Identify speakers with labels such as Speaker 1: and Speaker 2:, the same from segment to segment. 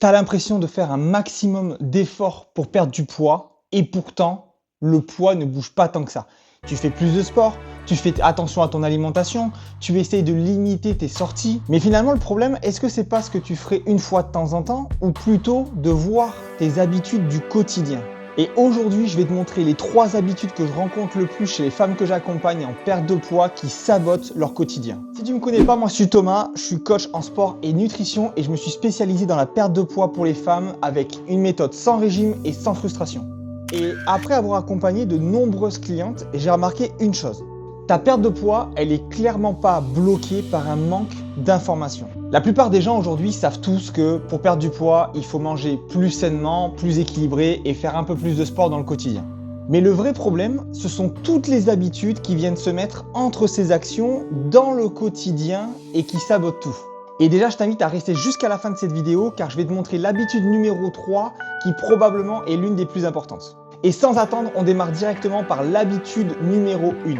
Speaker 1: T'as l'impression de faire un maximum d'efforts pour perdre du poids et pourtant, le poids ne bouge pas tant que ça. Tu fais plus de sport, tu fais attention à ton alimentation, tu essayes de limiter tes sorties. Mais finalement, le problème, est-ce que c'est pas ce que tu ferais une fois de temps en temps ou plutôt de voir tes habitudes du quotidien? Et aujourd'hui, je vais te montrer les 3 habitudes que je rencontre le plus chez les femmes que j'accompagne en perte de poids qui sabotent leur quotidien. Si tu ne me connais pas, moi je suis Thomas, je suis coach en sport et nutrition et je me suis spécialisé dans la perte de poids pour les femmes avec une méthode sans régime et sans frustration. Et après avoir accompagné de nombreuses clientes, j'ai remarqué une chose. Ta perte de poids, elle est clairement pas bloquée par un manque d'informations. La plupart des gens aujourd'hui savent tous que pour perdre du poids, il faut manger plus sainement, plus équilibré et faire un peu plus de sport dans le quotidien. Mais le vrai problème, ce sont toutes les habitudes qui viennent se mettre entre ces actions dans le quotidien et qui sabotent tout. Et déjà, je t'invite à rester jusqu'à la fin de cette vidéo car je vais te montrer l'habitude numéro 3 qui probablement est l'une des plus importantes. Et sans attendre, on démarre directement par l'habitude numéro 1.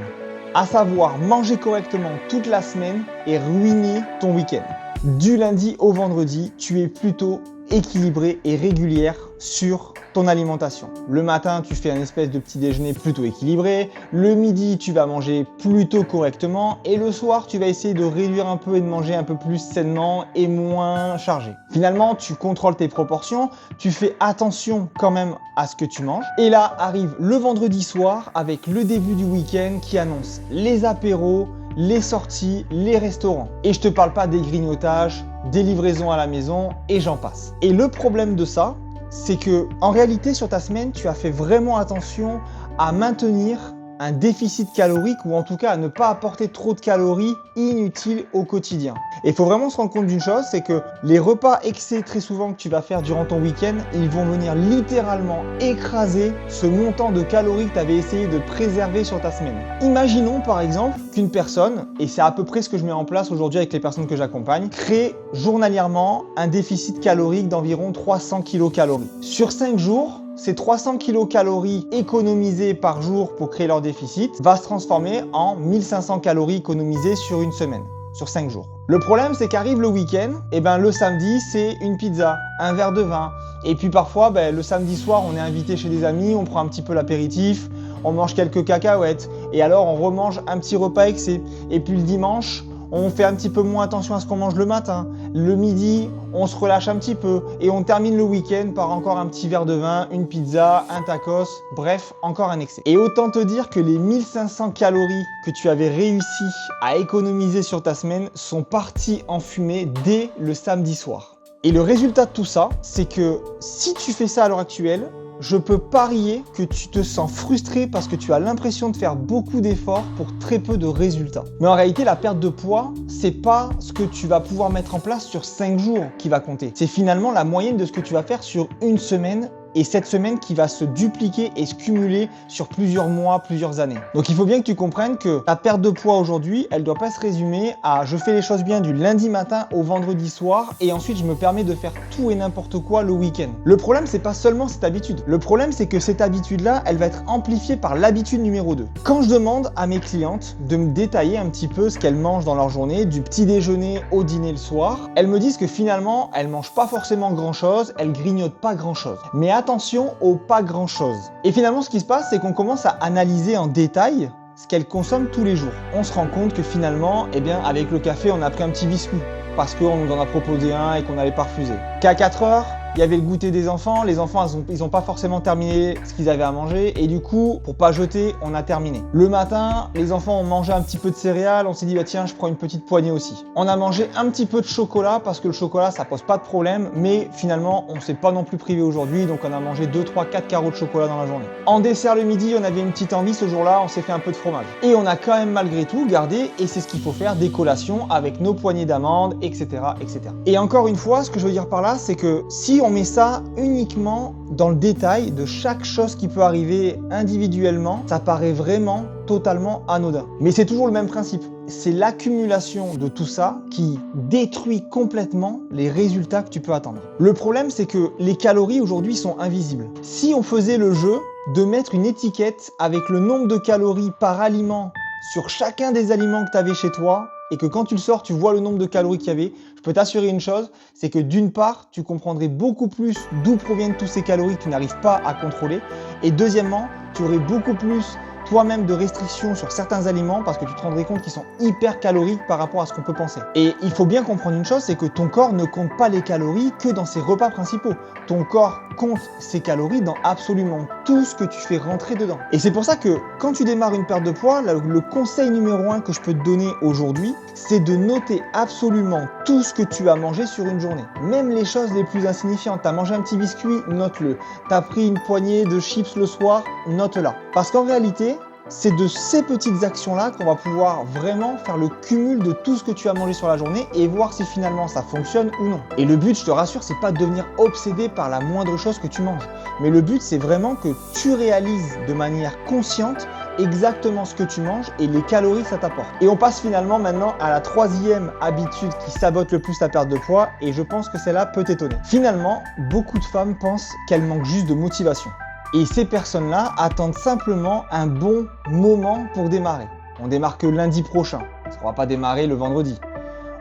Speaker 1: À savoir manger correctement toute la semaine et ruiner ton week-end. Du lundi au vendredi, tu es plutôt équilibrée et régulière sur ton alimentation. Le matin, tu fais un espèce de petit déjeuner plutôt équilibré. Le midi, tu vas manger plutôt correctement. Et le soir, tu vas essayer de réduire un peu et de manger un peu plus sainement et moins chargé. Finalement, tu contrôles tes proportions. Tu fais attention quand même à ce que tu manges. Et là, arrive le vendredi soir avec le début du week-end qui annonce les apéros, les sorties, les restaurants. Et je te parle pas des grignotages, des livraisons à la maison et j'en passe. Et le problème de ça, c'est que en réalité sur ta semaine, tu as fait vraiment attention à maintenir un déficit calorique ou en tout cas à ne pas apporter trop de calories inutiles au quotidien. Et il faut vraiment se rendre compte d'une chose, c'est que les repas excès très souvent que tu vas faire durant ton week-end, ils vont venir littéralement écraser ce montant de calories que tu avais essayé de préserver sur ta semaine. Imaginons par exemple qu'une personne, et c'est à peu près ce que je mets en place aujourd'hui avec les personnes que j'accompagne, crée journalièrement un déficit calorique d'environ 300 kcal. Sur 5 jours, ces 300 kcal économisées par jour pour créer leur déficit va se transformer en 1500 calories économisées sur une semaine, sur 5 jours. Le problème, c'est qu'arrive le week-end, et le samedi, c'est une pizza, un verre de vin. Et puis parfois, le samedi soir, on est invité chez des amis, on prend un petit peu l'apéritif, on mange quelques cacahuètes. Et alors, on remange un petit repas excès. Et puis le dimanche, on fait un petit peu moins attention à ce qu'on mange le matin. Le midi, on se relâche un petit peu et on termine le week-end par encore un petit verre de vin, une pizza, un tacos, bref, encore un excès. Et autant te dire que les 1500 calories que tu avais réussi à économiser sur ta semaine sont parties en fumée dès le samedi soir. Et le résultat de tout ça, c'est que si tu fais ça à l'heure actuelle, je peux parier que tu te sens frustré parce que tu as l'impression de faire beaucoup d'efforts pour très peu de résultats. Mais en réalité, la perte de poids, c'est pas ce que tu vas pouvoir mettre en place sur 5 jours qui va compter. C'est finalement la moyenne de ce que tu vas faire sur une semaine et cette semaine qui va se dupliquer et se cumuler sur plusieurs mois, plusieurs années. Donc il faut bien que tu comprennes que ta perte de poids aujourd'hui, elle ne doit pas se résumer à je fais les choses bien du lundi matin au vendredi soir et ensuite je me permets de faire tout et n'importe quoi le week-end. Le problème, c'est pas seulement cette habitude. Le problème, c'est que cette habitude-là, elle va être amplifiée par l'habitude numéro 2. Quand je demande à mes clientes de me détailler un petit peu ce qu'elles mangent dans leur journée, du petit déjeuner au dîner le soir, elles me disent que finalement, elles mangent pas forcément grand-chose, elles grignotent pas grand-chose. Mais attention au pas grand-chose. Et finalement, ce qui se passe, c'est qu'on commence à analyser en détail ce qu'elles consomment tous les jours. On se rend compte que finalement, avec le café, on a pris un petit biscuit parce qu'on nous en a proposé un et qu'on n'allait pas refuser. Qu'à 4 heures, il y avait le goûter des enfants. Les enfants, ils ont pas forcément terminé ce qu'ils avaient à manger. Et du coup, pour pas jeter, on a terminé. Le matin, les enfants ont mangé un petit peu de céréales. On s'est dit, tiens, je prends une petite poignée aussi. On a mangé un petit peu de chocolat parce que le chocolat, ça pose pas de problème. Mais finalement, on s'est pas non plus privé aujourd'hui. Donc, on a mangé 2, 3, 4 carreaux de chocolat dans la journée. En dessert le midi, on avait une petite envie ce jour-là. On s'est fait un peu de fromage. Et on a quand même malgré tout gardé, et c'est ce qu'il faut faire, des collations avec nos poignées d'amandes, etc., etc. Et encore une fois, ce que je veux dire par là, c'est que si on met ça uniquement dans le détail de chaque chose qui peut arriver individuellement, ça paraît vraiment totalement anodin. Mais c'est toujours le même principe. C'est l'accumulation de tout ça qui détruit complètement les résultats que tu peux attendre. Le problème, c'est que les calories aujourd'hui sont invisibles. Si on faisait le jeu de mettre une étiquette avec le nombre de calories par aliment sur chacun des aliments que tu avais chez toi, et que quand tu le sors, tu vois le nombre de calories qu'il y avait, je peux t'assurer une chose, c'est que d'une part, tu comprendrais beaucoup plus d'où proviennent tous ces calories que tu n'arrives pas à contrôler. Et deuxièmement, tu aurais beaucoup plus toi-même de restrictions sur certains aliments parce que tu te rendrais compte qu'ils sont hyper caloriques par rapport à ce qu'on peut penser. Et il faut bien comprendre une chose, c'est que ton corps ne compte pas les calories que dans ses repas principaux. Ton corps compte ses calories dans absolument tout ce que tu fais rentrer dedans. Et c'est pour ça que quand tu démarres une perte de poids, le conseil numéro 1 que je peux te donner aujourd'hui, c'est de noter absolument tout ce que tu as mangé sur une journée. Même les choses les plus insignifiantes. Tu as mangé un petit biscuit, note-le. Tu as pris une poignée de chips le soir, note-la. Parce qu'en réalité, c'est de ces petites actions-là qu'on va pouvoir vraiment faire le cumul de tout ce que tu as mangé sur la journée et voir si finalement ça fonctionne ou non. Et le but, je te rassure, c'est pas de devenir obsédé par la moindre chose que tu manges. Mais le but, c'est vraiment que tu réalises de manière consciente exactement ce que tu manges et les calories que ça t'apporte. Et on passe finalement maintenant à la troisième habitude qui sabote le plus ta perte de poids et je pense que celle-là peut t'étonner. Finalement, beaucoup de femmes pensent qu'elles manquent juste de motivation. Et ces personnes-là attendent simplement un bon moment pour démarrer. On démarre que lundi prochain, parce qu'on ne va pas démarrer le vendredi.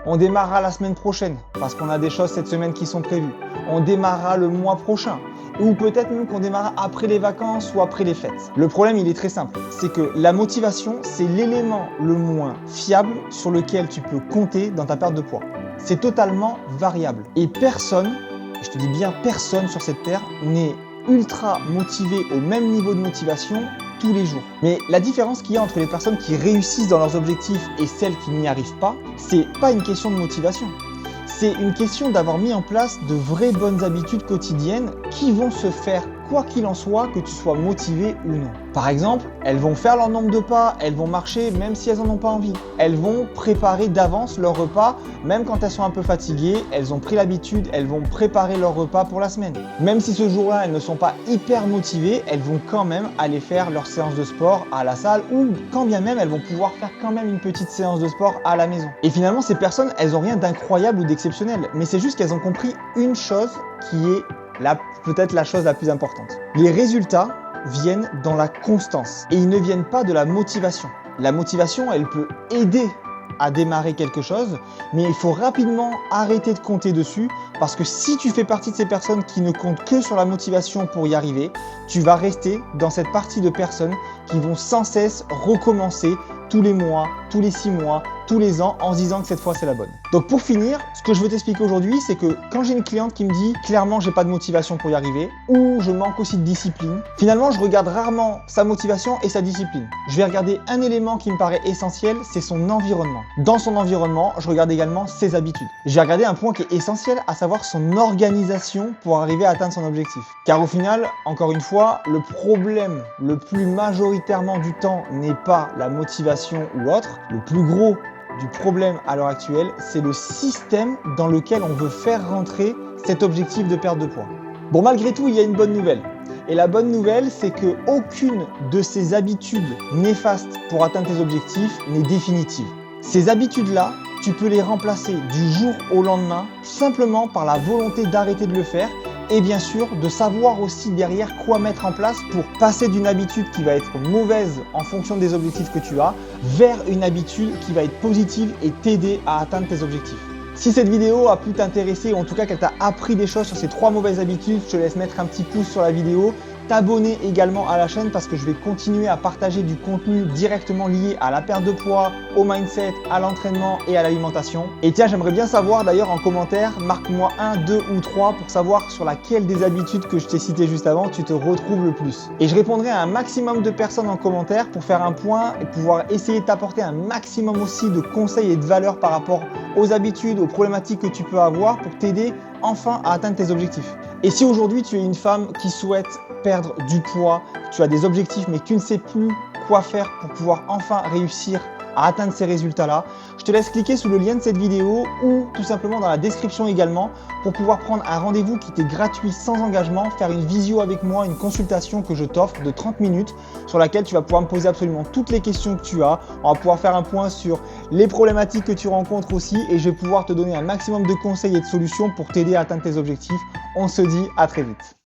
Speaker 1: On démarrera la semaine prochaine, parce qu'on a des choses cette semaine qui sont prévues. On démarrera le mois prochain, ou peut-être même qu'on démarrera après les vacances ou après les fêtes. Le problème, il est très simple, c'est que la motivation, c'est l'élément le moins fiable sur lequel tu peux compter dans ta perte de poids. C'est totalement variable. Et personne, je te dis bien personne sur cette terre, n'est ultra motivés au même niveau de motivation tous les jours. Mais la différence qu'il y a entre les personnes qui réussissent dans leurs objectifs et celles qui n'y arrivent pas, c'est pas une question de motivation. C'est une question d'avoir mis en place de vraies bonnes habitudes quotidiennes qui vont se faire quoi qu'il en soit, que tu sois motivé ou non. Par exemple, elles vont faire leur nombre de pas, elles vont marcher même si elles n'en ont pas envie. Elles vont préparer d'avance leur repas, même quand elles sont un peu fatiguées, elles ont pris l'habitude, elles vont préparer leur repas pour la semaine. Même si ce jour-là, elles ne sont pas hyper motivées, elles vont quand même aller faire leur séance de sport à la salle ou quand bien même, elles vont pouvoir faire quand même une petite séance de sport à la maison. Et finalement, ces personnes, elles n'ont rien d'incroyable ou d'exceptionnel, mais c'est juste qu'elles ont compris une chose qui est peut-être la chose la plus importante. Les résultats viennent dans la constance et ils ne viennent pas de la motivation. La motivation, elle peut aider à démarrer quelque chose, mais il faut rapidement arrêter de compter dessus parce que si tu fais partie de ces personnes qui ne comptent que sur la motivation pour y arriver, tu vas rester dans cette partie de personnes qui vont sans cesse recommencer tous les mois, tous les 6 mois, tous les ans en se disant que cette fois c'est la bonne. Donc pour finir, ce que je veux t'expliquer aujourd'hui, c'est que quand j'ai une cliente qui me dit clairement j'ai pas de motivation pour y arriver ou je manque aussi de discipline, finalement je regarde rarement sa motivation et sa discipline. Je vais regarder un élément qui me paraît essentiel, c'est son environnement. Dans son environnement, je regarde également ses habitudes. Je vais regarder un point qui est essentiel, à savoir son organisation pour arriver à atteindre son objectif. Car au final, encore une fois, le problème le plus majoritairement du temps n'est pas la motivation ou autre. Le plus gros du problème à l'heure actuelle, c'est le système dans lequel on veut faire rentrer cet objectif de perte de poids. Bon, malgré tout, il y a une bonne nouvelle. Et la bonne nouvelle, c'est qu'aucune de ces habitudes néfastes pour atteindre tes objectifs n'est définitive. Ces habitudes-là, tu peux les remplacer du jour au lendemain simplement par la volonté d'arrêter de le faire et bien sûr de savoir aussi derrière quoi mettre en place pour passer d'une habitude qui va être mauvaise en fonction des objectifs que tu as vers une habitude qui va être positive et t'aider à atteindre tes objectifs. Si cette vidéo a pu t'intéresser ou en tout cas qu'elle t'a appris des choses sur ces 3 mauvaises habitudes, je te laisse mettre un petit pouce sur la vidéo, t'abonner également à la chaîne parce que je vais continuer à partager du contenu directement lié à la perte de poids, au mindset, à l'entraînement et à l'alimentation. Et tiens, j'aimerais bien savoir d'ailleurs en commentaire, marque-moi 1, 2 ou 3 pour savoir sur laquelle des habitudes que je t'ai citées juste avant tu te retrouves le plus. Et je répondrai à un maximum de personnes en commentaire pour faire un point et pouvoir essayer de t'apporter un maximum aussi de conseils et de valeurs par rapport aux habitudes, aux problématiques que tu peux avoir pour t'aider enfin à atteindre tes objectifs. Et si aujourd'hui tu es une femme qui souhaite perdre du poids, tu as des objectifs mais tu ne sais plus quoi faire pour pouvoir enfin réussir à atteindre ces résultats-là, je te laisse cliquer sous le lien de cette vidéo ou tout simplement dans la description également pour pouvoir prendre un rendez-vous qui t'est gratuit sans engagement, faire une visio avec moi, une consultation que je t'offre de 30 minutes sur laquelle tu vas pouvoir me poser absolument toutes les questions que tu as. On va pouvoir faire un point sur les problématiques que tu rencontres aussi et je vais pouvoir te donner un maximum de conseils et de solutions pour t'aider à atteindre tes objectifs. On se dit à très vite.